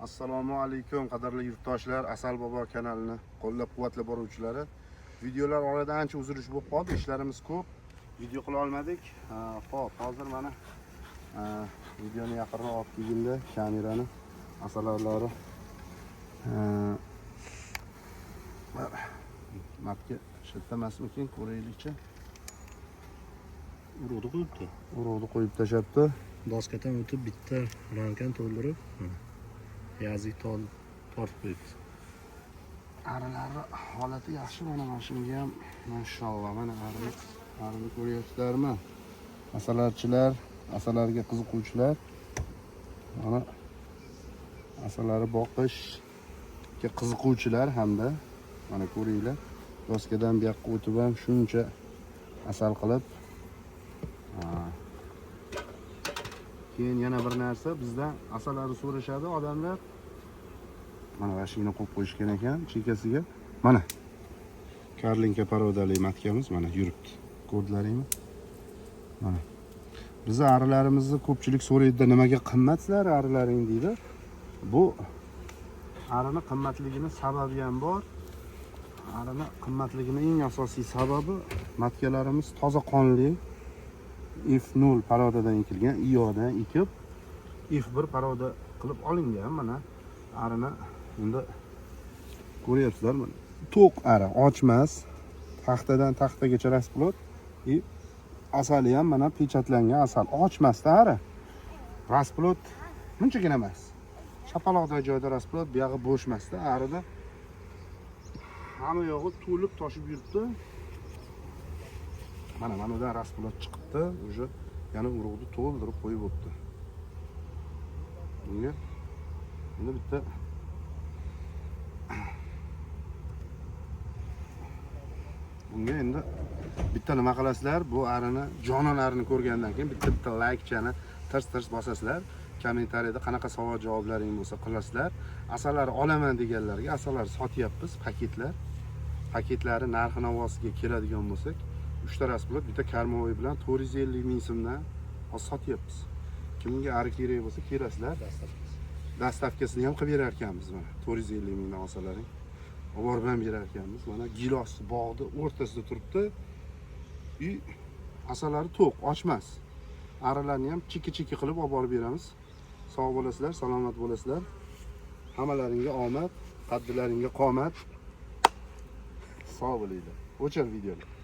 Assalomu alaykum qadrli yurtdoshlar, Asal Bobo kanalini qo'llab-quvvatlab boruvchilari. Videolar orada ancha uzilish bo'lib qoldi, ishlarimiz ko'p. Video qila olmadik. Xo'p, hozir mana videoni yaqinroq olib kelganda kamerani asallarlari mapga shetlamasmikin, ko'raylikchi. Urug'ni qo'yibdi. Urug'ni qo'yib tashabdi. Doskadan o'tib bitta ramkani to'ldirib, yazlik tortib qo'yibdi. Arilari holati yaxshi, mana shunga ham mashalloh, mana arini ko'ryapsizlarmi? Asallarchilar, asallarga qiziquvchilar, mana asalari boqishga qiziquvchilar hamda mana ko'ringlar, doskadan bu yoqqa o'tib ham shuncha asal qilib. Keyin yana bir narsa, bizdan asallarni so'rashadi odamlar. Mana mashina qo'yib qo'yishgan ekan chekkasiga. Mana Karlinka parodali matkamiz mana yuribdi. Ko'rdinglarmi? Mana. Bizning arilarimizni ko'pchilik so'raydi, nimaga qimmatsizlar arilaring deydi. Bu arini qimmatligini sababi ham bor. Arini qimmatligining eng asosiy sababi matkalarimiz toza qonli F0 parodadan ekilgan, IOdan ekib F1 paroda qilib olingan. Mana arini endi ko'ryapsizlar, mana to'q ari, ochmas, taxtadan taxtagacha rasplot, asali ham mana pechatlangan asal, ochmasda ari. Rasplot bunchagina emas. Shapaloqdagi joyda rasplot, bu yog'i bo'shmasda, arida hamma yog'i to'lib toshib yuribdi. Mana bundan rasplot chiqibdi, уже yana urug'ni to'ldirib qo'yib o'tdi. Bunga endi bitta nima qilasizlar? Bu arini, jonolarni ko'rgandan keyin bitta like-chani tirs bosasizlar. Kommentariyada qanaqa savol javoblaring bo'lsa qilasizlar. Asallar olaman deganlarga asallar sotyapmiz, paketlar. Paketlari narxi navosiga keladigan bo'lsak, 3 ta rasplot, bitta karmovoy bilan 450 ming so'mdan sotyapmiz. Kimga ari kerak bo'lsa kelasizlar. Dastavkasini ham qilib berar ekanmiz mana. 450 mingdan olsalaring. Olib ham berar ekanmiz. Mana gilos bog'ni o'rtasida turibdi. Asallari to'q, ochmas. Arilarni ham chiki qilib olib borib beramiz. Sog' bo'lasizlar, salomat bo'lasizlar. Hammalaringga omad, qaddilaringga qomat. Sog' bo'linglar. O'chir videoni.